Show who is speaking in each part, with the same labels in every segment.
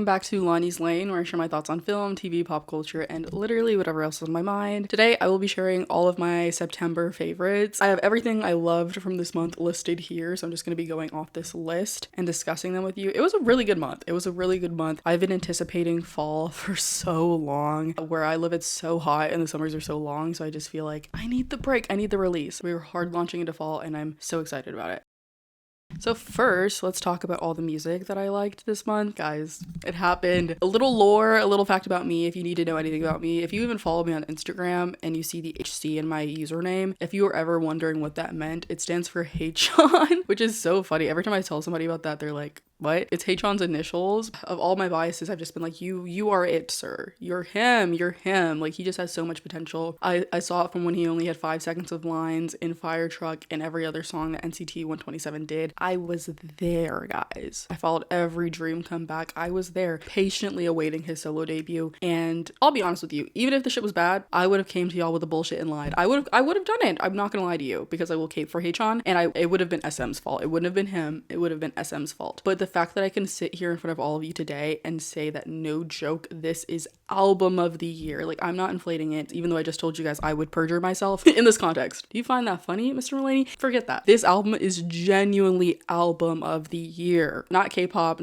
Speaker 1: welcome back to Lani's Lane, where I share my thoughts on film, TV, pop culture, and literally whatever else is on my mind. Today, I will be sharing all of my September favorites. I have everything I loved from this month listed here, so I'm just going to be going off this list and discussing them with you. It was a really good month. I've been anticipating fall for so long. Where I live, it's so hot and the summers are so long, so I just feel like I need the break. I need the release. We were hard launching into fall, and I'm so excited about it. So first, let's talk about all the music that I liked this month. Guys, it happened. A little lore, a little fact about me if you need to know anything about me. If you even follow me on Instagram and you see the HC in my username, if you were ever wondering what that meant, it stands for Hachon, which is so funny. Every time I tell somebody about that, they're like, what? It's Hachon's initials. Of all my biases, I've just been like, you are it, sir. You're him. Like, he just has so much potential. I saw it from when he only had 5 seconds of lines in Fire Truck and every other song that NCT 127 did. I was there, guys. I followed every dream come back. I was there patiently awaiting his solo debut. And I'll be honest with you, even if the shit was bad, I would have came to y'all with the bullshit and lied. I would have done it. I'm not gonna lie to you, because I will cape for Hachon, and it would have been SM's fault. It wouldn't have been him. It would have been SM's fault. But the fact that I can sit here in front of all of you today and say that, no joke, this is album of the year. Like, I'm not inflating it, even though I just told you guys I would perjure myself in this context. Do you find that funny, Mr. Lani? Forget that. This album is genuinely album of the year. Not K-pop,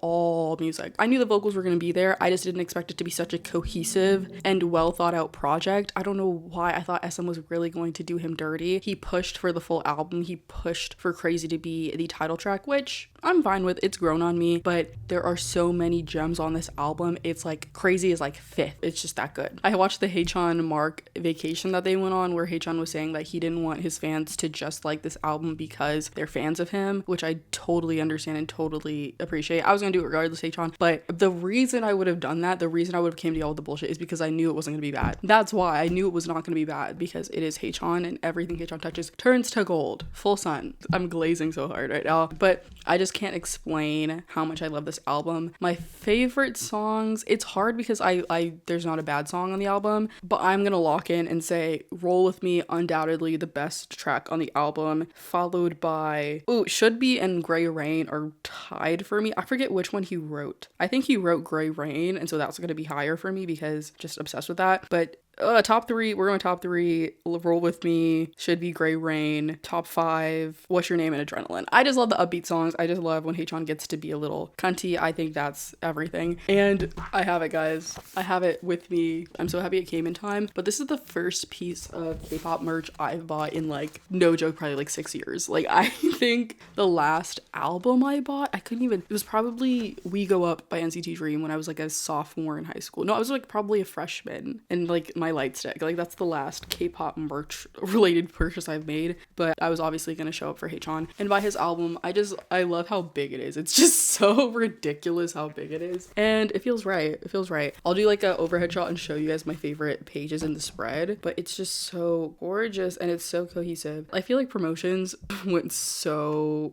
Speaker 1: all music. I knew the vocals were going to be there. I just didn't expect it to be such a cohesive and well thought out project. I don't know why I thought SM was really going to do him dirty. He pushed for the full album. He pushed for Crazy to be the title track, which I'm fine with. It's grown on me, but there are so many gems on this album. It's like Crazy is like 5th. It's just that good. I watched the Hachon Mark vacation that they went on, where Hachon was saying that he didn't want his fans to just like this album because they're fans of him, which I totally understand and totally appreciate. I was gonna do it regardless, Hachon, but the reason I would have done that, the reason I would have came to y'all with the bullshit, is because I knew it wasn't gonna be bad. That's why I knew it was not gonna be bad, because it is Hachon, and everything Hachon touches turns to gold. Full sun. I'm glazing so hard right now, but I just can't explain how much I love this album. My favorite songs, it's hard because I there's not a bad song on the album, but I'm gonna lock in and say Roll With Me, undoubtedly the best track on the album, followed by Should Be and Gray Rain are tied for me. I forget which one he wrote. I think he wrote Gray Rain, and so that's gonna be higher for me because just obsessed with that. But top 3, we're going top 3, Roll With Me, Should Be, Gray Rain. Top 5, What's Your Name, and Adrenaline. I just love the upbeat songs. I just love when Hachon gets to be a little cunty. I think that's everything. And I have it, guys. I have it with me. I'm so happy it came in time. But this is the first piece of K-pop merch I've bought in, like, no joke, probably like 6 years. Like, I think the last album I bought, it was probably We Go Up by NCT Dream when I was like a sophomore in high school. No, I was like probably a freshman, and like my light stick, like that's the last K-pop merch related purchase I've made. But I was obviously gonna show up for Hachon and buy his album. I love how big it is. It's just so ridiculous how big it is, and it feels right. I'll do like a overhead shot and show you guys my favorite pages in the spread, but it's just so gorgeous and it's so cohesive. I feel like promotions went so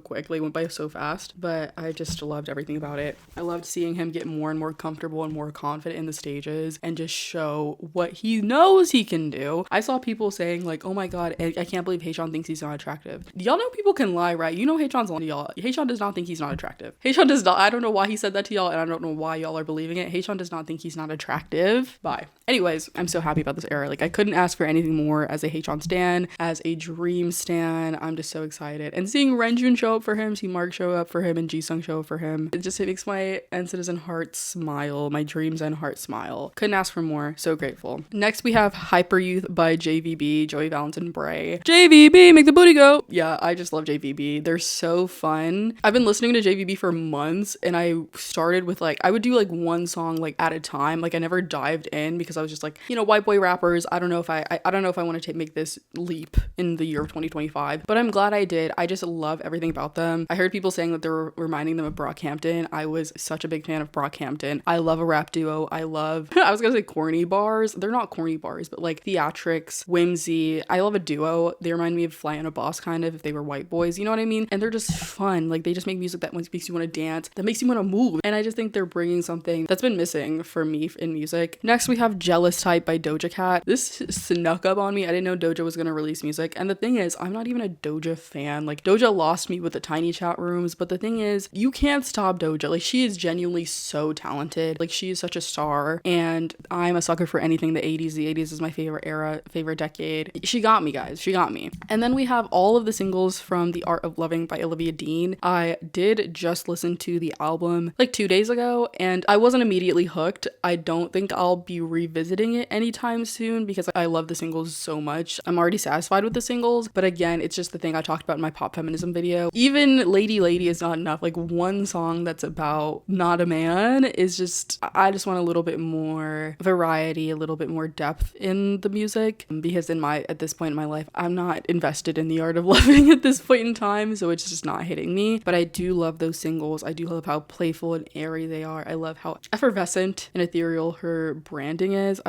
Speaker 1: quick, like went by so fast, but I just loved everything about it. I loved seeing him get more and more comfortable and more confident in the stages and just show what he knows he can do. I saw people saying like, oh my god, I can't believe Hachon thinks he's not attractive. Y'all know people can lie, right? You know Hachon's lying to y'all. Hachon does not think he's not attractive. Hachon does not. I don't know why he said that to y'all, and I don't know why y'all are believing it. Hachon does not think he's not attractive. Bye. Anyways, I'm so happy about this era. Like, I couldn't ask for anything more as a Hachon stan, as a Dream stan. I'm just so excited. And seeing Renjun show up for him, see Mark show up for him, and Jisung show up for him, it makes my N-Citizen heart smile, my Dreams and heart smile. Couldn't ask for more. So grateful. Next, we have Hyper Youth by JVB, Joey Valentin Bray. JVB, make the booty go. Yeah, I just love JVB. They're so fun. I've been listening to JVB for months, and I started with I would do like one song like at a time. Like, I never dived in because I was just like, white boy rappers. I don't know if I want to make this leap in the year of 2025, but I'm glad I did. I just love everything about them. I heard people saying that they're reminding them of Brockhampton. I was such a big fan of Brockhampton. I love a rap duo. I was gonna say corny bars, bars. They're not corny bars, but like theatrics, whimsy. I love a duo. They remind me of Fly on a Boss kind of, if they were white boys, you know what I mean? And they're just fun. Like they just make music that makes you want to dance, that makes you want to move. And I just think they're bringing something that's been missing for me in music. Next we have Jealous Type by Doja Cat. This snuck up on me. I didn't know Doja was gonna release music. And the thing is, I'm not even a Doja fan. Like Doja lost me with the tiny chat rooms, but the thing is, you can't stop Doja. Like she is genuinely so talented. Like she is such a star, and I'm a sucker for anything the 80s. The 80s is my favorite era, favorite decade. She got me, guys. She got me. And then we have all of the singles from The Art of Loving by Olivia Dean. I did just listen to the album like 2 days ago, and I wasn't immediately hooked. I don't think I'll be revisiting it anytime soon because I love the singles so much. I'm already satisfied with the singles, but again, it's just the thing I talked about in my pop feminism video. Even Lady Lady is not enough. Like one song that's about not a man is just, I just want a little bit more variety, a little bit more depth in the music, because at this point in my life, I'm not invested in The Art of Loving at this point in time, so it's just not hitting me. But I do love those singles. I do love how playful and airy they are. I love how effervescent and ethereal her branding is.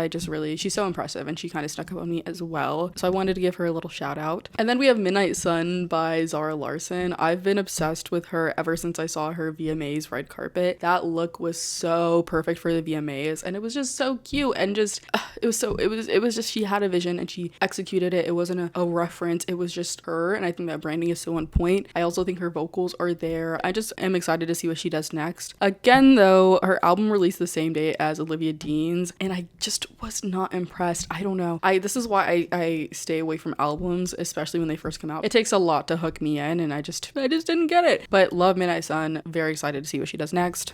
Speaker 1: She's so impressive, and she kind of snuck up on me as well. So I wanted to give her a little shout out. And then we have Midnight Sun by Zara Larsson. I've been obsessed with her ever since I saw her VMAs red carpet. That look was so perfect for the VMAs, and it was just so cute, and just it was just, she had a vision and she executed it. It wasn't a reference, it was just her, and I think that branding is so on point. I also think her vocals are there. I just am excited to see what she does next. Again though, her album released the same day as Olivia Dean's, and I just was not impressed. I don't know. This is why I stay away from albums, especially when they first come out. It takes a lot to hook me in, and I just didn't get it. But love Midnight Sun. Very excited to see what she does next.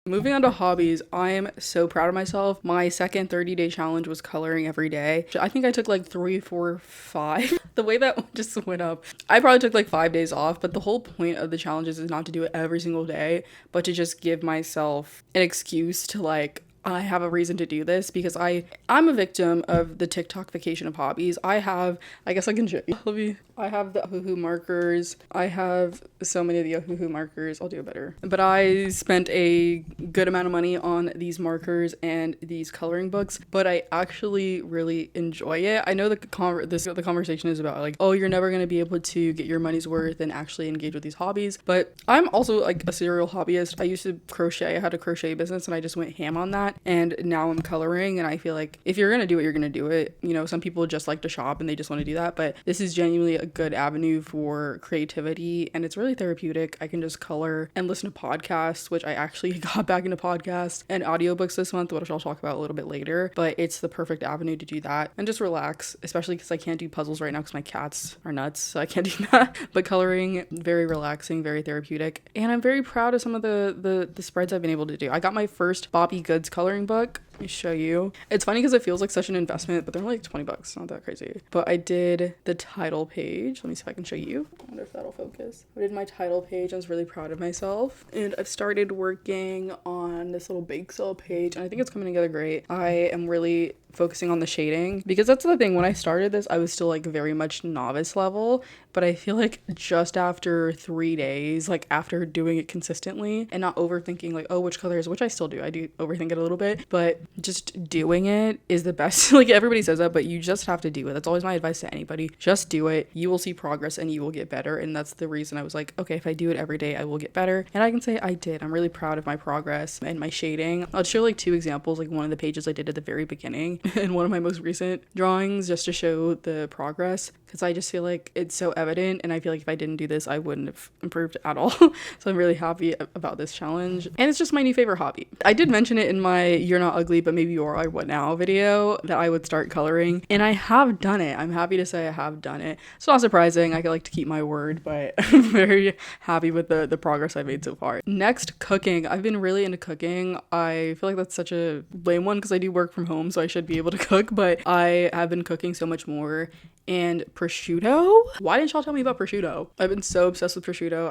Speaker 1: Moving on to hobbies, I am so proud of myself. My second 30-day challenge was coloring every day. I think I took like 3, 4, 5. The way that just went up, I probably took like 5 days off, but the whole point of the challenges is not to do it every single day, but to just give myself an excuse to like, I have a reason to do this, because I'm a victim of the TikTokification of hobbies. I guess I can show you. I have the Ohuhu markers. I have so many of the Ohuhu markers. I'll do it better. But I spent a good amount of money on these markers and these coloring books, but I actually really enjoy it. I know the conversation is about like, oh, you're never going to be able to get your money's worth and actually engage with these hobbies, but I'm also like a serial hobbyist. I used to crochet. I had a crochet business and I just went ham on that, and now I'm coloring, and I feel like if you're going to do it, you're going to do it. You know, some people just like to shop and they just want to do that, but this is genuinely a good avenue for creativity, and it's really therapeutic. I can just color and listen to podcasts, which I actually got back into podcasts and audiobooks this month, which I'll talk about a little bit later, but it's the perfect avenue to do that and just relax, especially because I can't do puzzles right now because my cats are nuts, so I can't do that. But coloring, very relaxing, very therapeutic, and I'm very proud of some of the spreads I've been able to do. I got my first Bobby Goods coloring book. Let me show you. It's funny because it feels like such an investment, but they're only like $20, not that crazy. But I did the title page. Let me see if I can show you. I wonder if that'll focus. I did my title page. I was really proud of myself, and I've started working on this little bake sale page, and I think it's coming together great. I am really focusing on the shading, because that's the thing. When I started this, I was still like very much novice level, but I feel like just after 3 days, like after doing it consistently and not overthinking like, oh, which color is, which I still do. I do overthink it a little bit, but just doing it is the best. Like everybody says that, but you just have to do it. That's always my advice to anybody. Just do it. You will see progress and you will get better. And that's the reason I was like, okay, if I do it every day, I will get better. And I can say I did. I'm really proud of my progress and my shading. I'll show like 2 examples, like one of the pages I did at the very beginning and one of my most recent drawings, just to show the progress, because I just feel like it's so evident, and I feel like if I didn't do this, I wouldn't have improved at all. So I'm really happy about this challenge, and it's just my new favorite hobby. I did mention it in my You're Not Ugly But Maybe You Are What Now video that I would start coloring, and I have done it. I'm happy to say I have done it. It's not surprising. I like to keep my word, but I'm very happy with the progress I've made so far. Next, cooking. I've been really into cooking. I feel like that's such a lame one because I do work from home, so I should be able to cook, but I have been cooking so much more. And prosciutto? Why didn't y'all tell me about prosciutto? I've been so obsessed with prosciutto.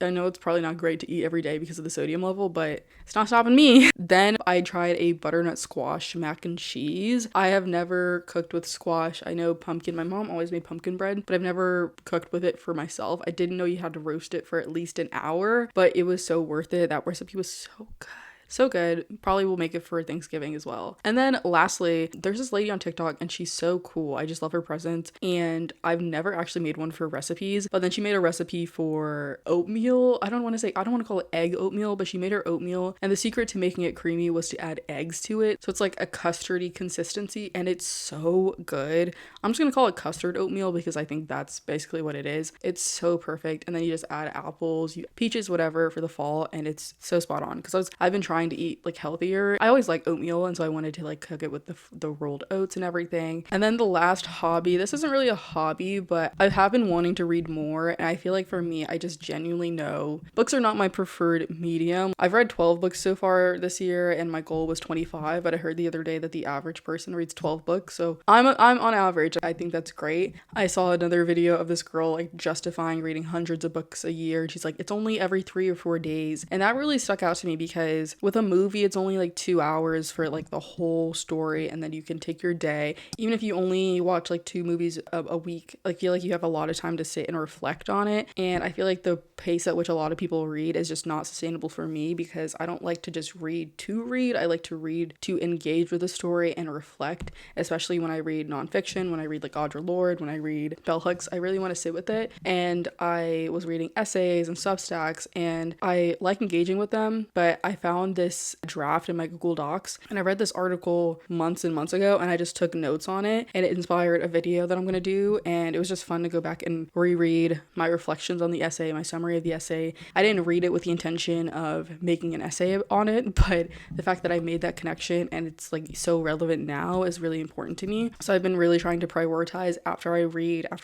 Speaker 1: I know it's probably not great to eat every day because of the sodium level, but it's not stopping me. Then I tried a butternut squash mac and cheese. I have never cooked with squash. I know pumpkin. My mom always made pumpkin bread, but I've never cooked with it for myself. I didn't know you had to roast it for at least an hour, but it was so worth it. That recipe was so good. So good. Probably will make it for Thanksgiving as well. And then lastly, there's this lady on TikTok and she's so cool. I just love her presence. And I've never actually made one for recipes, but then she made a recipe for oatmeal. I don't want to call it egg oatmeal, but she made her oatmeal. And the secret to making it creamy was to add eggs to it. So it's like a custardy consistency and it's so good. I'm just going to call it custard oatmeal because I think that's basically what it is. It's so perfect. And then you just add apples, peaches, whatever for the fall. And it's so spot on because I've been trying to eat like healthier. I always like oatmeal. And so I wanted to like cook it with the rolled oats and everything. And then the last hobby, this isn't really a hobby, but I have been wanting to read more. And I feel like for me, I just genuinely know books are not my preferred medium. I've read 12 books so far this year and my goal was 25, but I heard the other day that the average person reads 12 books. So I'm on average. I think that's great. I saw another video of this girl like justifying reading hundreds of books a year. And she's like, it's only every 3 or 4 days. And that really stuck out to me because with a movie, it's only like 2 hours for like the whole story. And then you can take your day. Even if you only watch like 2 movies a week, I feel like you have a lot of time to sit and reflect on it. And I feel like the pace at which a lot of people read is just not sustainable for me because I don't like to just read to read. I like to read to engage with the story and reflect, especially when I read nonfiction, when I read like Audre Lorde, when I read bell hooks. I really want to sit with it. And I was reading essays and Substacks and I like engaging with them, but I found this draft in my Google Docs and I read this article months and months ago and I just took notes on it and it inspired a video that I'm going to do. And it was just fun to go back and reread my reflections on the essay, my summary of the essay. I didn't read it with the intention of making an essay on it, but the fact that I made that connection and it's like so relevant now is really important to me. So I've been really trying to prioritize after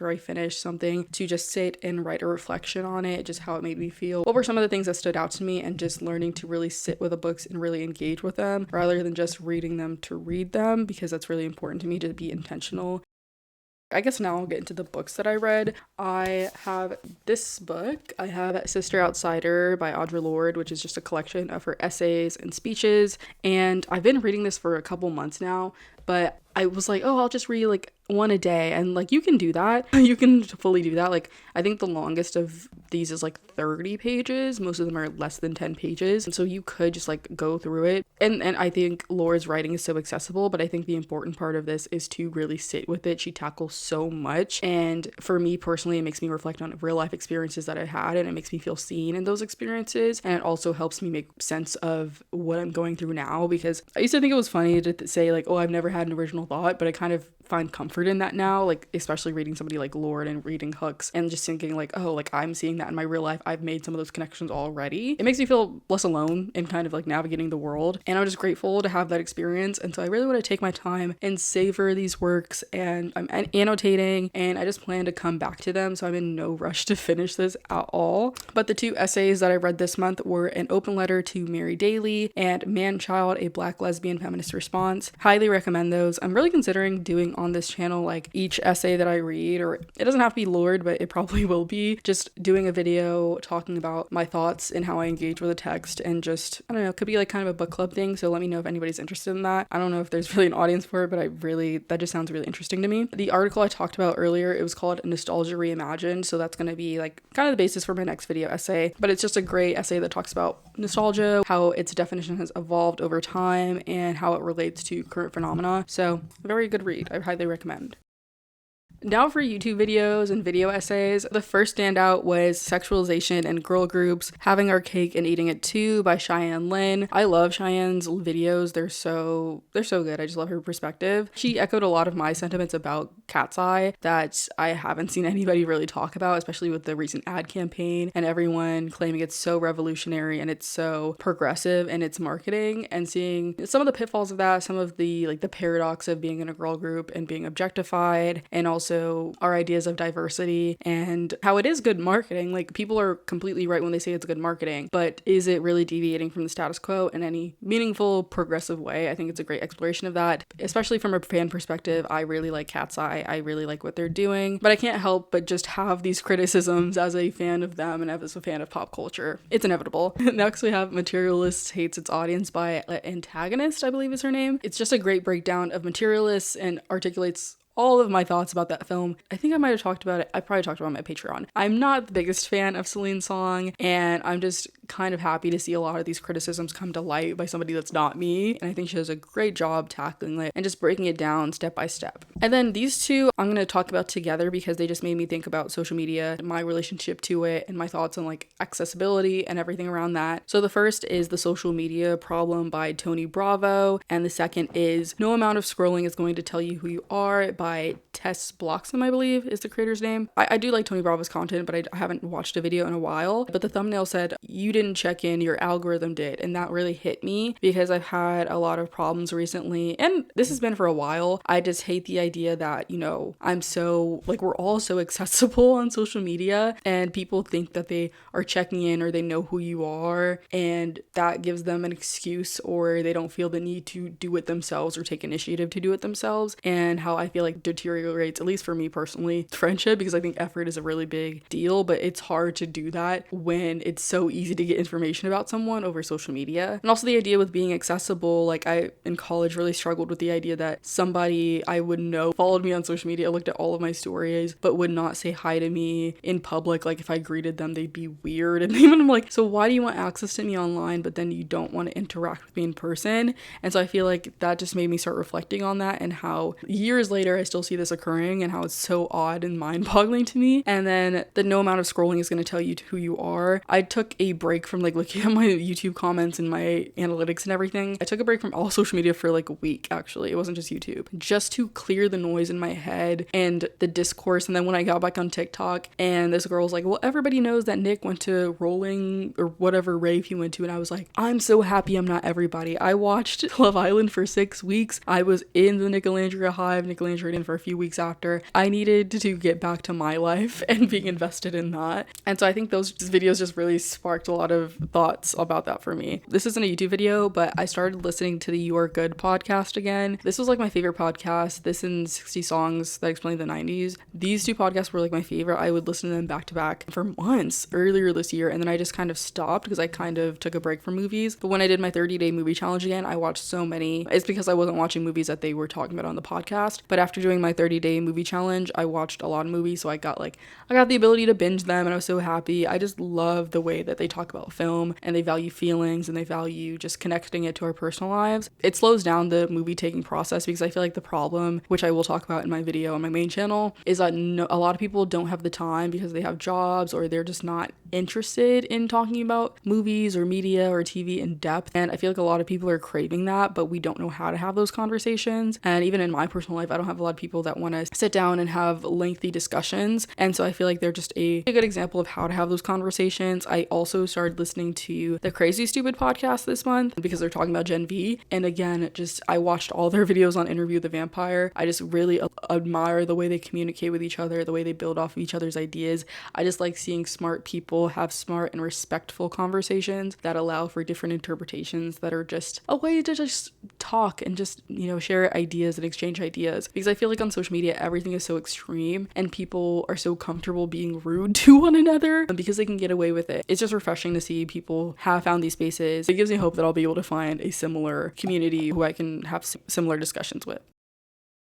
Speaker 1: I finish something to just sit and write a reflection on it, just how it made me feel. What were some of the things that stood out to me and just learning to really sit with the books and really engage with them rather than just reading them to read them, because that's really important to me to be intentional. I guess now I'll get into the books that I read. I have this book. I have Sister Outsider by Audre Lorde, which is just a collection of her essays and speeches. And I've been reading this for a couple months now, but I was like, oh, I'll just read like one a day. And like, you can do that. You can fully do that. Like, I think the longest of these is like 30 pages. Most of them are less than 10 pages. And so you could just like go through it. And I think Laura's writing is so accessible, but I think the important part of this is to really sit with it. She tackles so much. And for me personally, it makes me reflect on real life experiences that I had, and it makes me feel seen in those experiences. And it also helps me make sense of what I'm going through now, because I used to think it was funny to say like, oh, I've never had an original thought, but I kind of find comfort in that now, like especially reading somebody like Lorde and reading hooks and just thinking like, oh, like I'm seeing that in my real life. I've made some of those connections already. It makes me feel less alone in kind of like navigating the world, and I'm just grateful to have that experience. And so I really want to take my time and savor these works, and I'm annotating, and I just plan to come back to them, so I'm in no rush to finish this at all. But the 2 essays that I read this month were An Open Letter to Mary Daly and Man Child, a Black Lesbian Feminist Response. Highly recommend those. I'm really considering doing on this channel like each essay that I read, or it doesn't have to be Lorde, but it probably will be, just doing a video talking about my thoughts and how I engage with a text, and just, I don't know, it could be like kind of a book club thing. So let me know if anybody's interested in that. I don't know if there's really an audience for it, but that just sounds really interesting to me. The article I talked about earlier, it was called Nostalgia Reimagined. So that's going to be like kind of the basis for my next video essay, but it's just a great essay that talks about nostalgia, how its definition has evolved over time, and how it relates to current phenomena. So a very good read. I highly recommend. Now for YouTube videos and video essays. The first standout was Sexualization and Girl Groups, Having Our Cake and Eating It Too by Cheyenne Lynn. I love Cheyenne's videos. They're so good. I just love her perspective. She echoed a lot of my sentiments about Cat's Eye that I haven't seen anybody really talk about, especially with the recent ad campaign and everyone claiming it's so revolutionary and it's so progressive in its marketing, and seeing some of the pitfalls of that, some of the like the paradox of being in a girl group and being objectified, and also our ideas of diversity and how it is good marketing. Like, people are completely right when they say it's good marketing, but is it really deviating from the status quo in any meaningful, progressive way? I think it's a great exploration of that, especially from a fan perspective. I really like Cat's Eye. I really like what they're doing, but I can't help but just have these criticisms as a fan of them and as a fan of pop culture. It's inevitable. Next, we have Materialist Hates Its Audience by Antagonist, I believe is her name. It's just a great breakdown of materialists and articulates all of my thoughts about that film. I think I might have talked about it. I probably talked about it on my Patreon. I'm not the biggest fan of Celine Song, and I'm just kind of happy to see a lot of these criticisms come to light by somebody that's not me. And I think she does a great job tackling it and just breaking it down step by step. And then these two I'm going to talk about together because they just made me think about social media, my relationship to it, and my thoughts on like accessibility and everything around that. So the first is The Social Media Problem by Tony Bravo, and the second is No Amount of Scrolling is Going to Tell You Who You Are by Tess Bloxham, I believe is the creator's name. I do like Tony Bravo's content, but I haven't watched a video in a while. But the thumbnail said, "You didn't check in, your algorithm did." And that really hit me because I've had a lot of problems recently, and this has been for a while. I just hate the idea that, you know, I'm so, like, we're all so accessible on social media, and people think that they are checking in or they know who you are, and that gives them an excuse, or they don't feel the need to do it themselves or take initiative to do it themselves. And how I feel like deteriorates, at least for me personally, friendship, because I think effort is a really big deal, but it's hard to do that when it's so easy to get information about someone over social media. And also the idea with being accessible, like I in college really struggled with the idea that somebody I would know followed me on social media, looked at all of my stories, but would not say hi to me in public. Like if I greeted them, they'd be weird. And even I'm like, so why do you want access to me online, but then you don't want to interact with me in person? And so I feel like that just made me start reflecting on that, and how years later I still see this occurring, and how it's so odd and mind-boggling to me. And then the No Amount of Scrolling is going to tell you who you are. I took a break from like looking at my YouTube comments and my analytics and everything. I took a break from all social media for like a week, actually. It wasn't just YouTube, just to clear the noise in my head and the discourse. And then when I got back on TikTok, and this girl was like, well, everybody knows that Nick went to Rolling or whatever rave he went to, and I was like, I'm so happy I'm not everybody. I watched Love Island for 6 weeks. I was in the Nicolandria hive, Nicolandria for a few weeks after. I needed to get back to my life and being invested in that. And so I think those videos just really sparked a lot of thoughts about that for me. This isn't a YouTube video, but I started listening to the You Are Good podcast again. This was like my favorite podcast. This and 60 Songs That Explain the 90s. These two podcasts were like my favorite. I would listen to them back to back for months earlier this year, and then I just kind of stopped because I kind of took a break from movies. But when I did my 30-day movie challenge again, I watched so many. It's because I wasn't watching movies that they were talking about on the podcast. But after doing my 30-day movie challenge, I watched a lot of movies, so I got the ability to binge them, and I was so happy. I just love the way that they talk about film, and they value feelings, and they value just connecting it to our personal lives. It slows down the movie taking process, because I feel like the problem, which I will talk about in my video on my main channel, is that a lot of people don't have the time because they have jobs, or they're just not interested in talking about movies or media or TV in depth. And I feel like a lot of people are craving that, but we don't know how to have those conversations. And even in my personal life, I don't have a lot of people that want to sit down and have lengthy discussions. And so I feel like they're just a good example of how to have those conversations. I also started listening to the Crazy Stupid podcast this month because they're talking about Gen V. And again, I watched all their videos on Interview the Vampire. I just really admire the way they communicate with each other, the way they build off of each other's ideas. I just like seeing smart people have smart and respectful conversations that allow for different interpretations, that are just a way to just talk and just, share ideas and exchange ideas. Because I feel like on social media, everything is so extreme, and people are so comfortable being rude to one another because they can get away with it. It's just refreshing to see people have found these spaces. It gives me hope that I'll be able to find a similar community who I can have similar discussions with.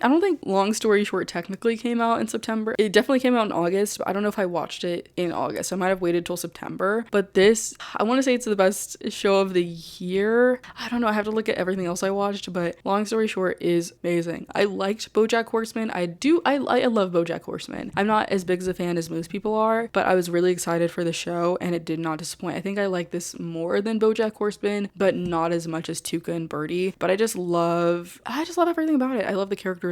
Speaker 1: I don't think Long Story Short technically came out in September. It definitely came out in August, but I don't know if I watched it in August. I might have waited till September. But this, I want to say it's the best show of the year. I don't know. I have to look at everything else I watched, but Long Story Short is amazing. I liked BoJack Horseman. I love BoJack Horseman. I'm not as big as a fan as most people are, but I was really excited for the show, and it did not disappoint. I think I like this more than BoJack Horseman, but not as much as Tuca and Birdie. But I just love everything about it. I love the characterization.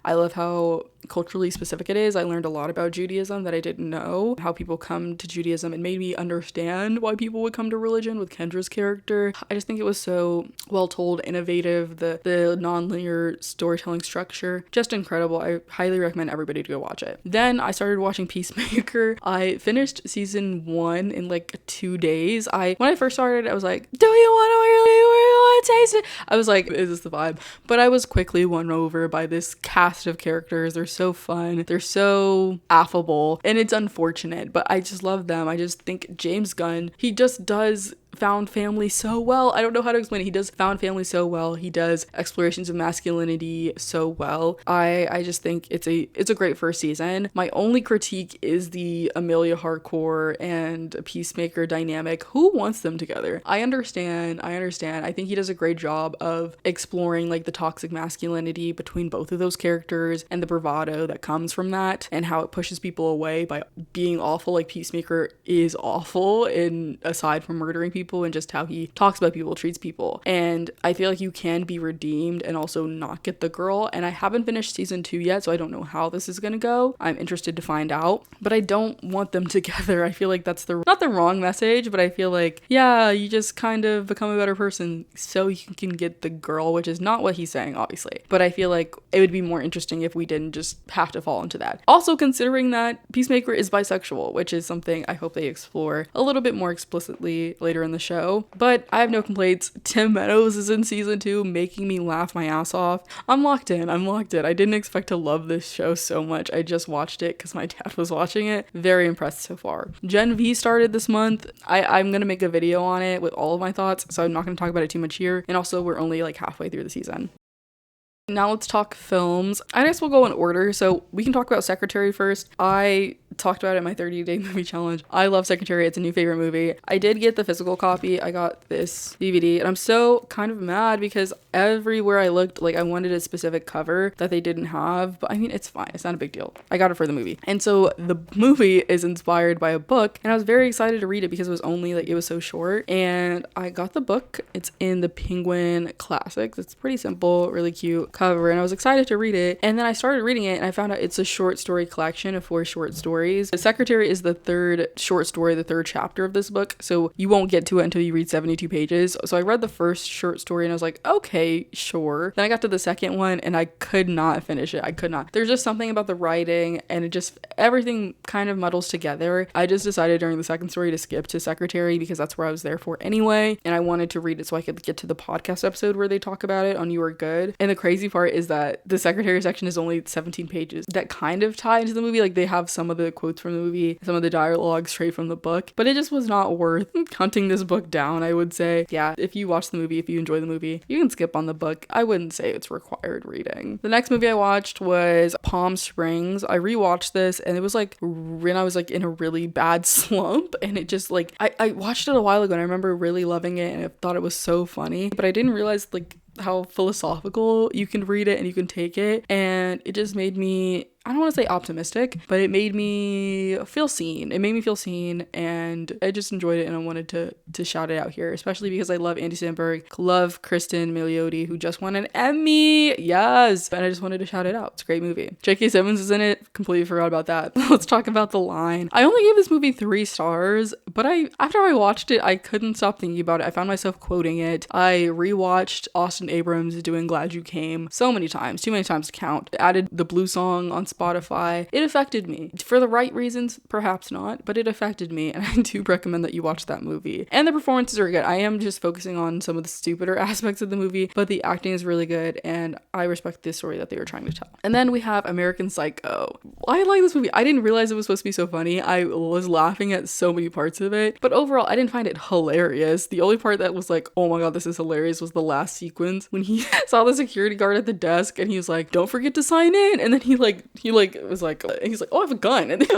Speaker 1: I love how culturally specific it is. I learned a lot about Judaism that I didn't know, how people come to Judaism. It made me understand why people would come to religion with Kendra's character. I just think it was so well told, innovative, the non-linear storytelling structure, just incredible. I highly recommend everybody to go watch it. Then I started watching Peacemaker. I finished season 1 in like 2 days. When I first started, I was like, do you want to taste it? I was like, is this the vibe? But I was quickly won over by this cast of characters. They're so fun. They're so affable, and it's unfortunate, but I just love them. I just think James Gunn, he just does found family so well. I don't know how to explain it. He does found family so well. He does explorations of masculinity so well. I just think it's a great first season. My only critique is the Amelia Hardcore and Peacemaker dynamic. Who wants them together? I understand. I think he does a great job of exploring like the toxic masculinity between both of those characters and the bravado that comes from that and how it pushes people away by being awful. Like Peacemaker is awful, and aside from murdering people, and just how he talks about people, treats people. And I feel like you can be redeemed and also not get the girl. And I haven't finished season 2 yet, so I don't know how this is gonna go. I'm interested to find out, but I don't want them together. I feel like that's not the wrong message, but I feel like, yeah, you just kind of become a better person so you can get the girl, which is not what he's saying, obviously. But I feel like it would be more interesting if we didn't just have to fall into that. Also, considering that Peacemaker is bisexual, which is something I hope they explore a little bit more explicitly later in the show. But I have no complaints. Tim Meadows is in season 2, making me laugh my ass off. I'm locked in. I didn't expect to love this show so much. I just watched it because my dad was watching it. Very impressed so far. Gen V started this month. I'm gonna make a video on it with all of my thoughts, so I'm not gonna talk about it too much here. And also, we're only like halfway through the season. Now let's talk films. I guess we'll go in order. So we can talk about Secretary first. I talked about it in my 30-day movie challenge. I love Secretary. It's a new favorite movie. I did get the physical copy. I got this DVD, and I'm so kind of mad because everywhere I looked, like I wanted a specific cover that they didn't have, but I mean, it's fine. It's not a big deal. I got it for the movie. And so the movie is inspired by a book, and I was very excited to read it because it was only like, it was so short, and I got the book. It's in the Penguin Classics. It's pretty simple, really cute cover, and I was excited to read it. And then I started reading it, and I found out it's a short story collection of 4 short stories. The Secretary is the third short story, the third chapter of this book, so you won't get to it until you read 72 pages. So I read the first short story and I was like, okay, sure. Then I got to the second one and I could not finish it. I could not. There's just something about the writing, and it just, everything kind of muddles together. I just decided during the second story to skip to Secretary because that's where I was there for anyway, and I wanted to read it so I could get to the podcast episode where they talk about it on You Are Good. And the crazy part is that the Secretary section is only 17 pages that kind of tie into the movie. Like they have some of the quotes from the movie, some of the dialogue straight from the book, but it just was not worth hunting this book down, I would say. Yeah, if you watch the movie, if you enjoy the movie, you can skip on the book. I wouldn't say it's required reading. The next movie I watched was Palm Springs. I rewatched this and it was like when I was like in a really bad slump, and it just like, I watched it a while ago and I remember really loving it and I thought it was so funny, but I didn't realize like how philosophical you can read it and you can take it, and it just made me, I don't want to say optimistic, but it made me feel seen. It made me feel seen, and I just enjoyed it, and I wanted to shout it out here, especially because I love Andy Samberg, love Kristen Milioti, who just won an Emmy. Yes, and I just wanted to shout it out. It's a great movie. J.K. Simmons is in it. Completely forgot about that. Let's talk about The Line. I only gave this movie 3 stars, but after I watched it, I couldn't stop thinking about it. I found myself quoting it. I rewatched Austin Abrams doing Glad You Came so many times, too many times to count. I added the Blue song on Spotify. It affected me. For the right reasons, perhaps not, but it affected me, and I do recommend that you watch that movie. And the performances are good. I am just focusing on some of the stupider aspects of the movie, but the acting is really good, and I respect the story that they were trying to tell. And then we have American Psycho. I like this movie. I didn't realize it was supposed to be so funny. I was laughing at so many parts of it, but overall, I didn't find it hilarious. The only part that was like, oh my god, this is hilarious, was the last sequence when he saw the security guard at the desk and he was like, don't forget to sign in, and then he was like, he's like, oh, I have a gun. And then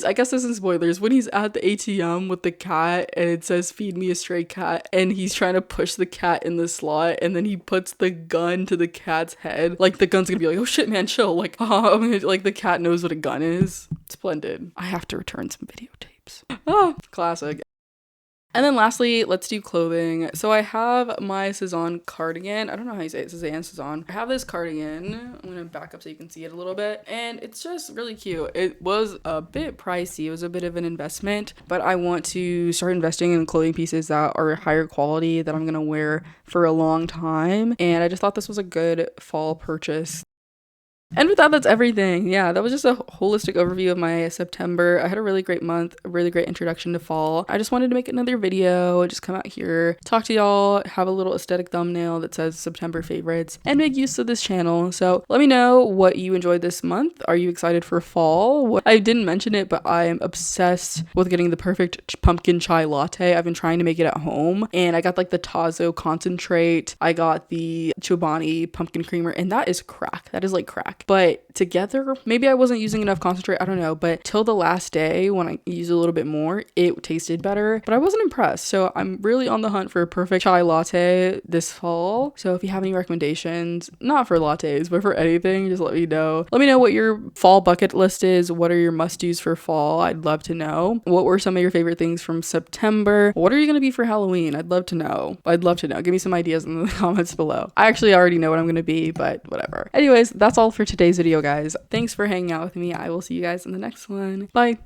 Speaker 1: I guess this is spoilers, when he's at the ATM with the cat and it says feed me a stray cat, and he's trying to push the cat in the slot, and then he puts the gun to the cat's head, like the gun's gonna be like, oh shit man, chill, like like the cat knows what a gun is. Splendid. I have to return some videotapes. Classic. And then lastly, let's do clothing. So I have my Cezanne cardigan. I don't know how you say it, Cezanne. I have this cardigan. I'm gonna back up so you can see it a little bit. And it's just really cute. It was a bit pricey. It was a bit of an investment, but I want to start investing in clothing pieces that are higher quality that I'm gonna wear for a long time. And I just thought this was a good fall purchase. And with that, that's everything. Yeah, that was just a holistic overview of my September. I had a really great month, a really great introduction to fall. I just wanted to make another video, just come out here, talk to y'all, have a little aesthetic thumbnail that says September favorites, and make use of this channel. So let me know what you enjoyed this month. Are you excited for fall? I didn't mention it, but I am obsessed with getting the perfect pumpkin chai latte. I've been trying to make it at home, and I got like the Tazo concentrate. I got the Chobani pumpkin creamer, and that is crack. That is like crack. But together, maybe I wasn't using enough concentrate, I don't know, but till the last day when I used a little bit more, it tasted better, but I wasn't impressed. So I'm really on the hunt for a perfect chai latte this fall. So if you have any recommendations, not for lattes, but for anything, just let me know. Let me know what your fall bucket list is. What are your must-dos for fall? I'd love to know. What were some of your favorite things from September? What are you going to be for Halloween? I'd love to know. Give me some ideas in the comments below. I actually already know what I'm going to be, but whatever. Anyways, that's all for today's video, guys. Thanks for hanging out with me. I will see you guys in the next one. Bye.